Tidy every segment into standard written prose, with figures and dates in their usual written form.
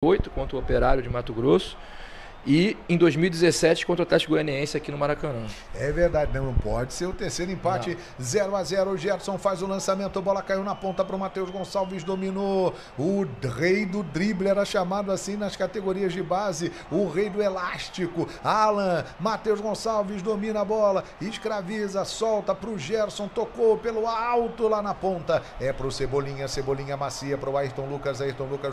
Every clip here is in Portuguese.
2008 contra o Operário de Mato Grosso e em 2017 contra o Atlético Goianiense aqui no Maracanã. É verdade, não pode ser o terceiro empate. 0-0, o Gerson faz o lançamento, a bola caiu na ponta para o Matheus Gonçalves, dominou. O rei do drible era chamado assim nas categorias de base, o rei do elástico. Alan, Matheus Gonçalves domina a bola, escraviza, solta para o Gerson, tocou pelo alto lá na ponta. É para o Cebolinha, Cebolinha macia para o Ayrton Lucas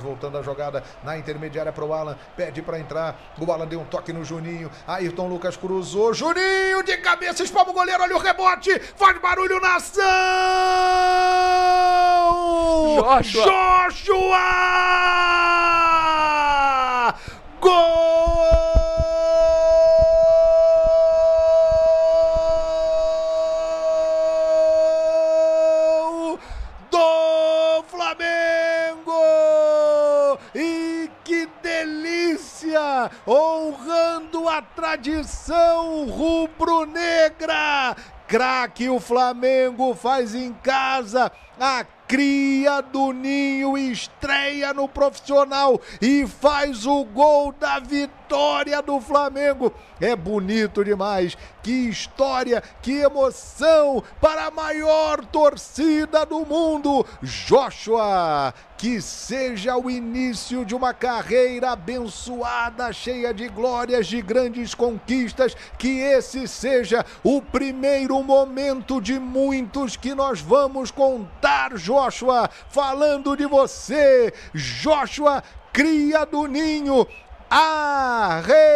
voltando a jogada na intermediária para o Alan, pede para entrar, o Alan deu um toque no Juninho, Ayrton Lucas cruzou, Juninho de cabeça, espalma o goleiro, olha o rebote, faz barulho na ação! Joshua! Gol do Flamengo! E que delícia! Honrando a tradição rubro-negra! Craque, o Flamengo faz em casa. A cria do Ninho estreia no profissional e faz o gol da vitória do Flamengo. É bonito demais. Que história, que emoção para a maior torcida do mundo. Joshua, que seja o início de uma carreira abençoada, cheia de glórias, de grandes conquistas. Que esse seja o primeiro momento de muitos que nós vamos contar, Joshua. Falando de você, Joshua, cria do Ninho. Arrepia,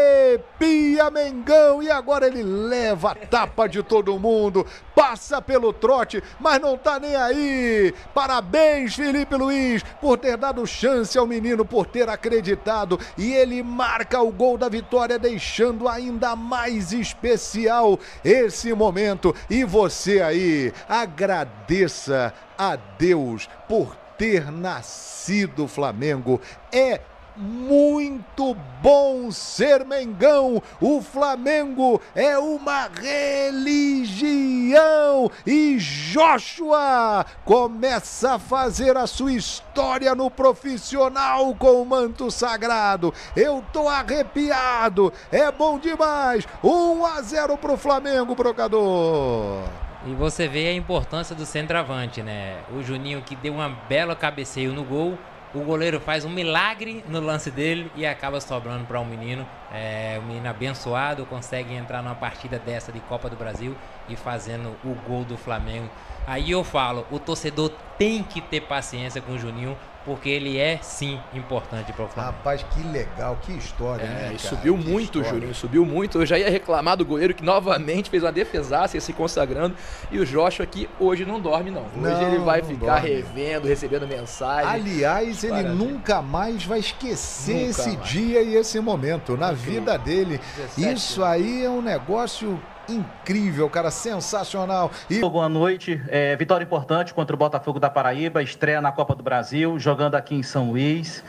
Mengão, e agora ele leva a tapa de todo mundo, passa pelo trote, mas não tá nem aí. Parabéns, Felipe Luiz, por ter dado chance ao menino, por ter acreditado, e ele marca o gol da vitória, deixando ainda mais especial esse momento. E você aí, agradeça a Deus por ter nascido Flamengo. É muito bom ser Mengão. O Flamengo é uma religião e Joshua começa a fazer a sua história no profissional com o manto sagrado. Eu tô arrepiado, é bom demais. 1-0 pro Flamengo, brocador. E você vê a importância do centroavante, né? O Juninho, que deu uma bela cabeceio no gol. O goleiro faz um milagre no lance dele e acaba sobrando para um menino. O menino abençoado consegue entrar numa partida dessa de Copa do Brasil e fazendo o gol do Flamengo. Aí eu falo, o torcedor tem que ter paciência com o Juninho, porque ele é, sim, importante para o Flamengo. Rapaz, que legal, que história, né, cara? Subiu muito, Juninho, subiu muito. Eu já ia reclamar do goleiro que novamente fez uma defesaça se consagrando. E o Joshua aqui hoje não dorme, não. Hoje ele vai ficar revendo, recebendo mensagem. Aliás, ele nunca mais vai esquecer esse dia e esse momento na vida dele. Isso aí é um negócio incrível, cara, sensacional. Boa noite, vitória importante contra o Botafogo da Paraíba, estreia na Copa do Brasil, jogando aqui em São Luís.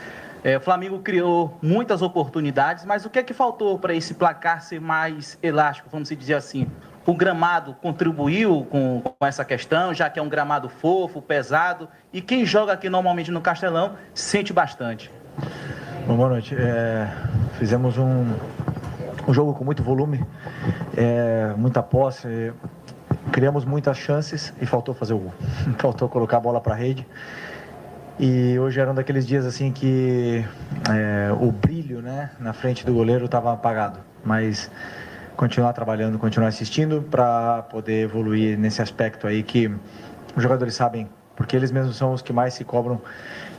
O Flamengo criou muitas oportunidades, mas o que é que faltou para esse placar ser mais elástico, vamos dizer assim? O gramado contribuiu com essa questão, já que é um gramado fofo, pesado, e quem joga aqui normalmente no Castelão sente bastante. Boa noite, fizemos um jogo com muito volume, muita posse, criamos muitas chances e faltou fazer o gol. Faltou colocar a bola para a rede. E hoje era um daqueles dias assim que o brilho, né, na frente do goleiro estava apagado. Mas continuar trabalhando, continuar assistindo para poder evoluir nesse aspecto aí que os jogadores sabem, porque eles mesmos são os que mais se cobram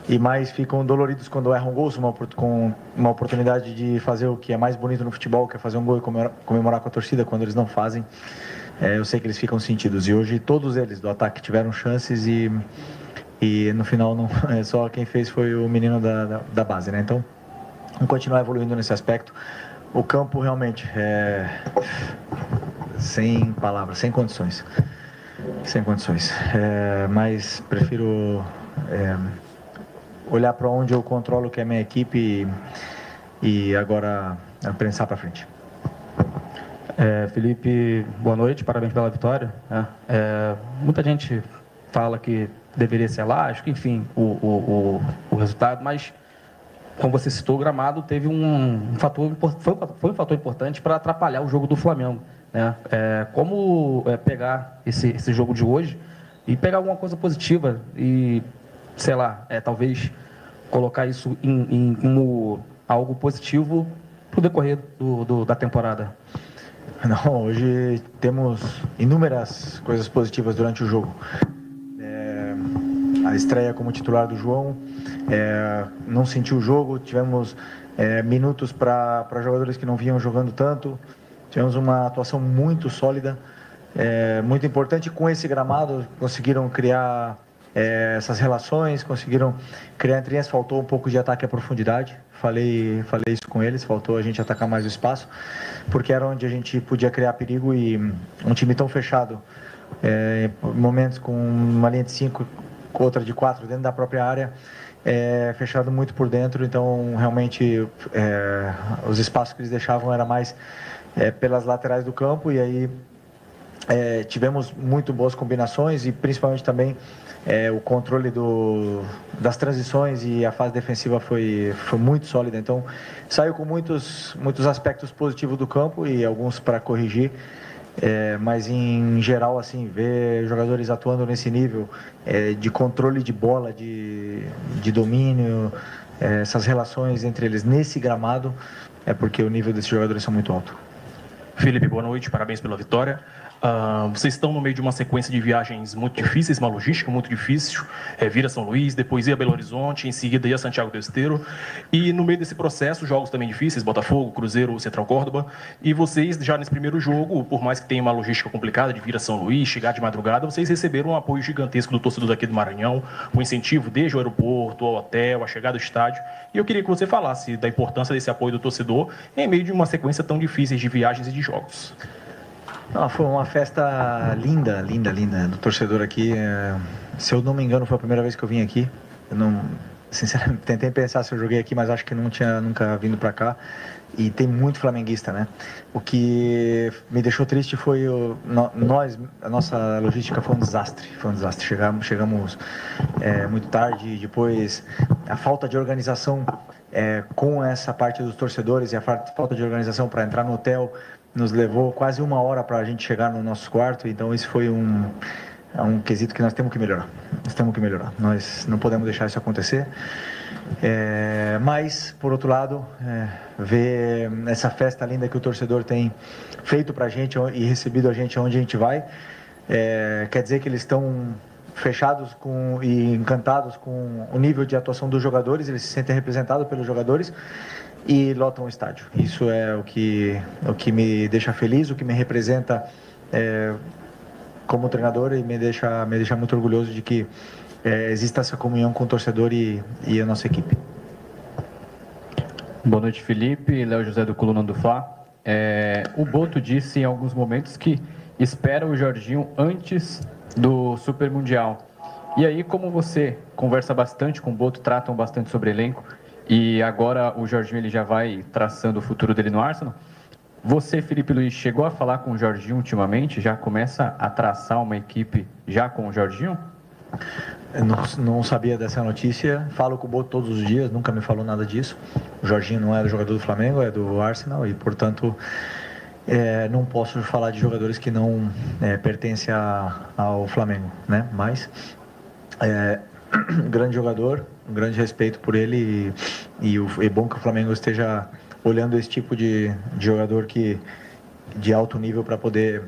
e mais ficam doloridos quando erram gols, com uma oportunidade de fazer o que é mais bonito no futebol, que é fazer um gol e comemorar com a torcida quando eles não fazem. Eu sei que eles ficam sentidos. E hoje todos eles do ataque tiveram chances e no final não, só quem fez foi o menino da base, né? Então, vamos continuar evoluindo nesse aspecto. O campo realmente sem palavras, sem condições. Sem condições. Mas prefiro olhar para onde eu controlo, que é a minha equipe, e agora pensar para frente. Felipe, boa noite, parabéns pela vitória. Muita gente fala que deveria ser elástico, enfim, o resultado, mas como você citou, o gramado teve foi um fator importante para atrapalhar o jogo do Flamengo, né? Como pegar esse jogo de hoje e pegar alguma coisa positiva e, sei lá, talvez colocar isso como algo positivo para o decorrer da temporada? Não, hoje temos inúmeras coisas positivas durante o jogo. A estreia como titular do João, não sentiu o jogo, tivemos minutos para jogadores que não vinham jogando tanto, tivemos uma atuação muito sólida, muito importante. Com esse gramado conseguiram criar essas relações, conseguiram criar entre eles. Faltou um pouco de ataque à profundidade, falei isso com eles, faltou a gente atacar mais o espaço, porque era onde a gente podia criar perigo, e um time tão fechado, momentos com uma linha de 5, outra de 4 dentro da própria área, fechado muito por dentro, então realmente os espaços que eles deixavam era mais pelas laterais do campo, e aí tivemos muito boas combinações, e principalmente também o controle das transições, e a fase defensiva foi muito sólida. Então saiu com muitos aspectos positivos do campo e alguns para corrigir. Mas em geral, assim, ver jogadores atuando nesse nível de controle de bola, de domínio, essas relações entre eles nesse gramado, porque o nível desses jogadores são muito alto. Felipe, boa noite, parabéns pela vitória. Vocês estão no meio de uma sequência de viagens muito difíceis, uma logística muito difícil, vira São Luís, depois ia Belo Horizonte, em seguida ia Santiago do Esteiro, e no meio desse processo, jogos também difíceis, Botafogo, Cruzeiro, Central Córdoba, e vocês já nesse primeiro jogo, por mais que tenha uma logística complicada de vir a São Luís, chegar de madrugada, vocês receberam um apoio gigantesco do torcedor daqui do Maranhão, um incentivo desde o aeroporto, ao hotel, a chegada do estádio, e eu queria que você falasse da importância desse apoio do torcedor em meio de uma sequência tão difícil de viagens e de jogos. Não, foi uma festa linda do torcedor aqui. Se eu não me engano, foi a primeira vez que eu vim aqui. Eu não, sinceramente, tentei pensar se eu joguei aqui, mas acho que não tinha nunca vindo para cá. E tem muito flamenguista, né? O que me deixou triste foi a nossa logística foi um desastre. Chegamos muito tarde. Depois, a falta de organização com essa parte dos torcedores e a falta de organização para entrar no hotel nos levou quase 1 hora para a gente chegar no nosso quarto. Então isso foi um quesito que nós temos que melhorar. Nós não podemos deixar isso acontecer. Mas, por outro lado, ver essa festa linda que o torcedor tem feito para a gente e recebido a gente onde a gente vai, quer dizer que eles estão fechados e encantados com o nível de atuação dos jogadores, eles se sentem representados pelos jogadores e lotam o estádio. Isso é o que me deixa feliz, o que me representa como treinador, e me deixa muito orgulhoso de que exista essa comunhão com o torcedor e a nossa equipe. Boa noite, Felipe. Léo José do Coluna do Fla. O Boto disse em alguns momentos que espera o Jorginho antes do Super Mundial. E aí, como você conversa bastante com o Boto, tratam bastante sobre elenco, e agora o Jorginho ele já vai traçando o futuro dele no Arsenal, você, Felipe Luiz, chegou a falar com o Jorginho ultimamente? Já começa a traçar uma equipe já com o Jorginho? Eu não sabia dessa notícia. Falo com o Boto todos os dias, nunca me falou nada disso. O Jorginho não é jogador do Flamengo, é do Arsenal, e portanto não posso falar de jogadores que não pertencem ao Flamengo, né? Mas grande jogador, um grande respeito por ele, e é bom que o Flamengo esteja olhando esse tipo de jogador de alto nível para poder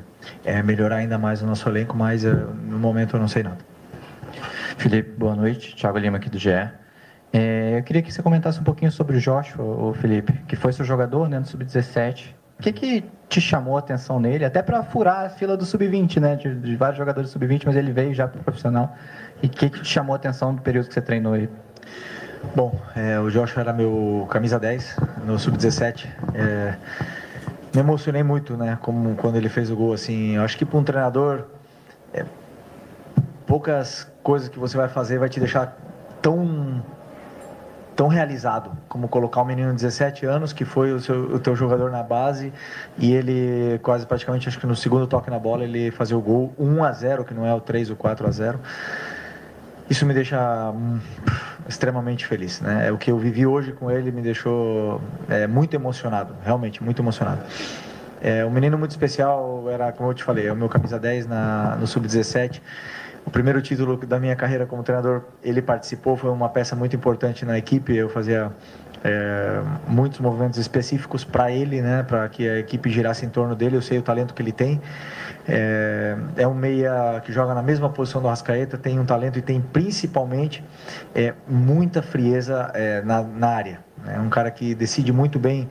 melhorar ainda mais o nosso elenco, mas no momento eu não sei nada. Felipe, boa noite. Thiago Lima aqui do GE. Eu queria que você comentasse um pouquinho sobre o Joshua, o Felipe, que foi seu jogador, né, no Sub-17. O que te chamou a atenção nele? Até para furar a fila do Sub-20, né? De vários jogadores do Sub-20, mas ele veio já para o profissional. E o que te chamou a atenção do período que você treinou ele? Bom, o Joshua era meu camisa 10 no Sub-17. Me emocionei muito, né? Como quando ele fez o gol, assim. Eu acho que para um treinador, poucas coisas que você vai fazer vai te deixar tão realizado como colocar um menino de 17 anos que foi o teu jogador na base, e ele quase praticamente, acho que no segundo toque na bola, ele fazia o gol 1-0, que não é o 3 ou 4-0. Isso me deixa extremamente feliz, né? O que eu vivi hoje com ele me deixou muito emocionado, realmente muito emocionado. Um menino muito especial, era, como eu te falei, é o meu camisa 10 no Sub-17. O primeiro título da minha carreira como treinador, ele participou, foi uma peça muito importante na equipe. Eu fazia muitos movimentos específicos para ele, né, para que a equipe girasse em torno dele. Eu sei o talento que ele tem. É um meia que joga na mesma posição do Arrascaeta, tem um talento e tem principalmente muita frieza na área. É um cara que decide muito bem.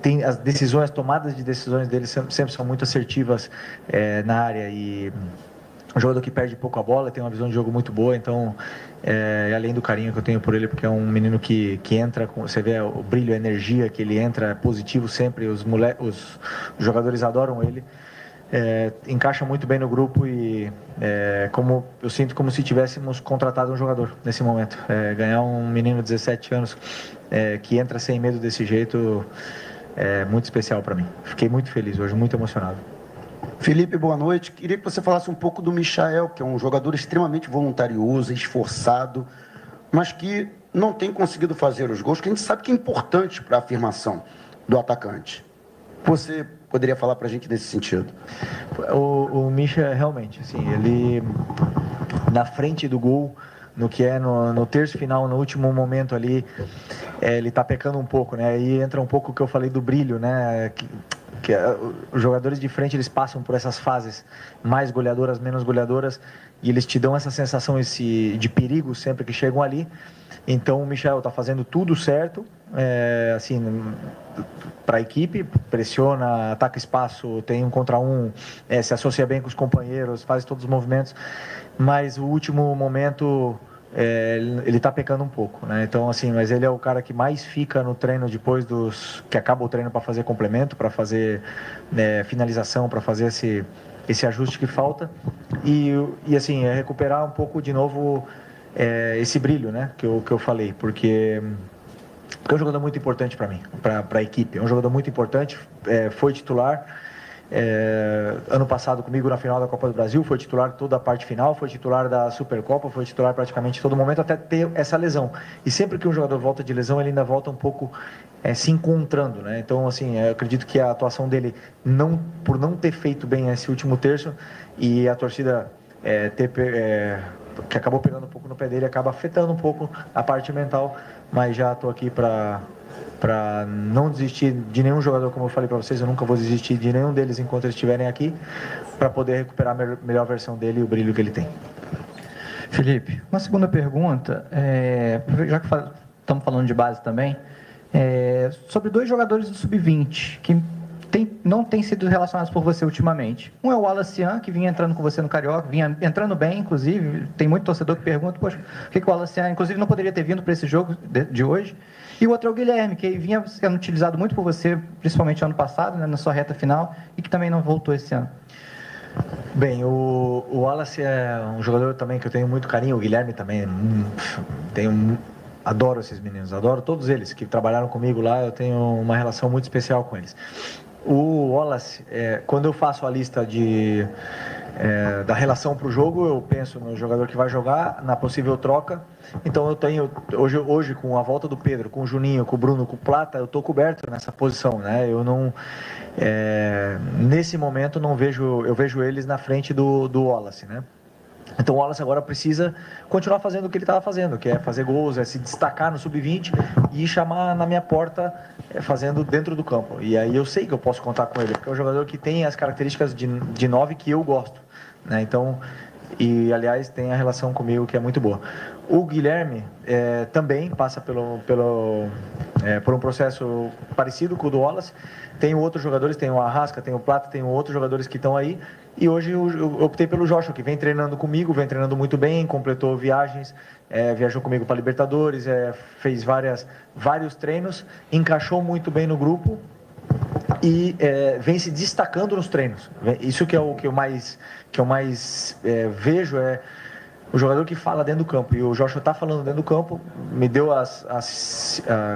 Tem as decisões, as tomadas de decisões dele sempre são muito assertivas na área, e um jogador que perde pouco a bola, tem uma visão de jogo muito boa. Então, além do carinho que eu tenho por ele, porque é um menino que entra, você vê o brilho, a energia que ele entra, é positivo sempre, os jogadores adoram ele, encaixa muito bem no grupo, e eu sinto como se tivéssemos contratado um jogador nesse momento. Ganhar um menino de 17 anos que entra sem medo desse jeito é muito especial para mim. Fiquei muito feliz hoje, muito emocionado. Felipe, boa noite. Queria que você falasse um pouco do Michael, que é um jogador extremamente voluntarioso, esforçado, mas que não tem conseguido fazer os gols, que a gente sabe que é importante para a afirmação do atacante. Você poderia falar para a gente nesse sentido? O Micha, realmente, assim, ele na frente do gol, no terço final, no último momento ali, ele está pecando um pouco, né? Aí entra um pouco o que eu falei do brilho, né? Os jogadores de frente, eles passam por essas fases mais goleadoras, menos goleadoras, e eles te dão essa sensação de perigo sempre que chegam ali. Então o Michael está fazendo tudo certo, assim, para a equipe, pressiona, ataca espaço, tem 1 contra 1, se associa bem com os companheiros, faz todos os movimentos, mas o último momento ele está pecando um pouco, né? Então, assim, mas ele é o cara que mais fica no treino depois que acaba o treino, para fazer complemento, para fazer finalização, para fazer esse ajuste que falta, e assim, recuperar um pouco de novo esse brilho, né, que eu falei, porque é um jogador muito importante para mim, para a equipe. É um jogador muito importante, foi titular ano passado comigo na final da Copa do Brasil, foi titular toda a parte final, foi titular da Supercopa, foi titular praticamente todo momento, até ter essa lesão. E sempre que um jogador volta de lesão, ele ainda volta um pouco se encontrando, né? Então, assim, eu acredito que a atuação dele, por não ter feito bem esse último terço, e a torcida que acabou pegando um pouco no pé dele, acaba afetando um pouco a parte mental, mas já estou aqui para não desistir de nenhum jogador, como eu falei para vocês. Eu nunca vou desistir de nenhum deles enquanto eles estiverem aqui, para poder recuperar a melhor versão dele e o brilho que ele tem. Felipe, uma segunda pergunta, já que estamos falando de base também, sobre 2 jogadores do Sub-20 que não têm sido relacionados por você ultimamente. Um é o Wallacian, que vinha entrando com você no Carioca, vinha entrando bem, inclusive. Tem muito torcedor que pergunta, poxa, por que o Wallacian, inclusive, não poderia ter vindo para esse jogo de hoje? E o outro é o Guilherme, que vinha sendo utilizado muito por você, principalmente ano passado, né, na sua reta final, e que também não voltou esse ano. Bem, o Wallace é um jogador também que eu tenho muito carinho, o Guilherme também, adoro esses meninos, adoro todos eles que trabalharam comigo lá, eu tenho uma relação muito especial com eles. O Wallace, quando eu faço a lista da relação para o jogo, eu penso no jogador que vai jogar, na possível troca. Então eu tenho, hoje com a volta do Pedro, com o Juninho, com o Bruno, com o Plata, eu estou coberto nessa posição, né? Eu não, nesse momento eu vejo eles na frente do Wallace, né? Então o Wallace agora precisa continuar fazendo o que ele estava fazendo, que é fazer gols, se destacar no Sub-20 e chamar na minha porta, fazendo dentro do campo. E aí eu sei que eu posso contar com ele, porque é um jogador que tem as características de 9 que eu gosto, né? Então, e aliás tem a relação comigo que é muito boa. O Guilherme também passa por um processo parecido com o do Wallace. Tem outros jogadores, tem o Arrasca, tem o Plata, tem outros jogadores que estão aí. E hoje eu optei pelo Joshua, que vem treinando comigo, vem treinando muito bem, completou viagens, viajou comigo para Libertadores, fez vários treinos, encaixou muito bem no grupo e vem se destacando nos treinos. Isso que é o que eu mais vejo, o jogador que fala dentro do campo, e o Joshua está falando dentro do campo, me deu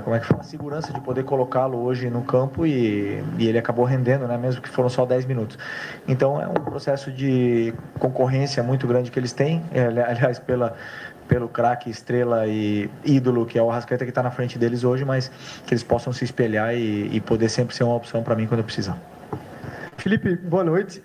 como é que fala? A segurança de poder colocá-lo hoje no campo e ele acabou rendendo, né? Mesmo que foram só 10 minutos. Então é um processo de concorrência muito grande que eles têm, aliás, pelo craque, estrela e ídolo que é o Arrascaeta, que está na frente deles hoje, mas que eles possam se espelhar e poder sempre ser uma opção para mim quando eu precisar. Felipe, boa noite.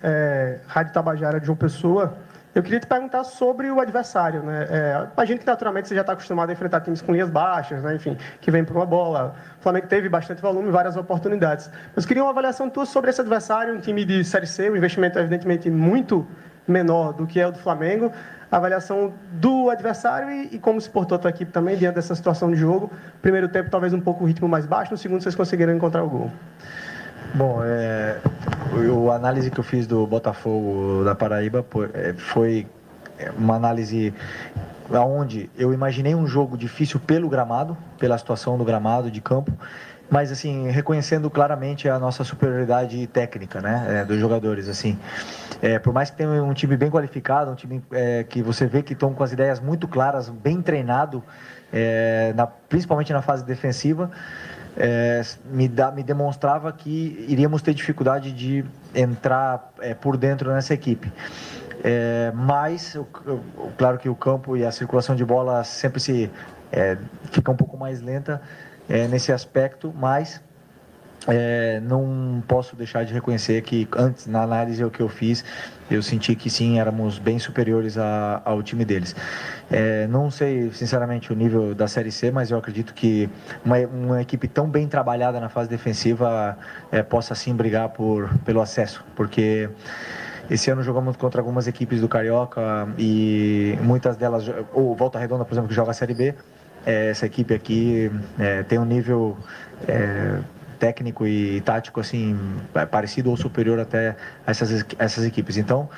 Rádio Tabajara de João Pessoa. Eu queria te perguntar sobre o adversário, né? Imagino que naturalmente você já está acostumado a enfrentar times com linhas baixas, né? Enfim, que vem por uma bola. O Flamengo teve bastante volume, várias oportunidades. Mas queria uma avaliação tua sobre esse adversário, um time de Série C, um investimento evidentemente muito menor do que é o do Flamengo. A avaliação do adversário e como se portou a tua equipe também diante dessa situação de jogo. Primeiro tempo talvez um pouco o ritmo mais baixo, no segundo vocês conseguiram encontrar o gol. Bom, a análise que eu fiz do Botafogo da Paraíba foi uma análise onde eu imaginei um jogo difícil pelo gramado, pela situação do gramado, de campo, mas assim, reconhecendo claramente a nossa superioridade técnica, né, dos jogadores, assim. Por mais que tenha um time bem qualificado, um time que você vê que estão com as ideias muito claras, bem treinado, principalmente na fase defensiva, me demonstrava que iríamos ter dificuldade de entrar por dentro nessa equipe. Mas, claro que o campo e a circulação de bola sempre fica um pouco mais lenta nesse aspecto, mas não posso deixar de reconhecer que antes, na análise que eu fiz, eu senti que sim, éramos bem superiores ao time deles. Não sei, sinceramente, o nível da Série C, mas eu acredito que uma equipe tão bem trabalhada na fase defensiva possa sim brigar pelo acesso, porque esse ano jogamos contra algumas equipes do Carioca e muitas delas, ou Volta Redonda, por exemplo, que joga a Série B, essa equipe aqui tem um nível técnico e tático assim parecido ou superior até a essas equipes. Então,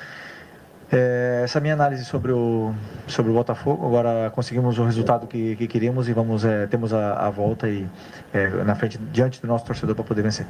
essa é a minha análise sobre o Botafogo. Agora conseguimos o resultado que queríamos e temos a volta e na frente, diante do nosso torcedor, para poder vencer.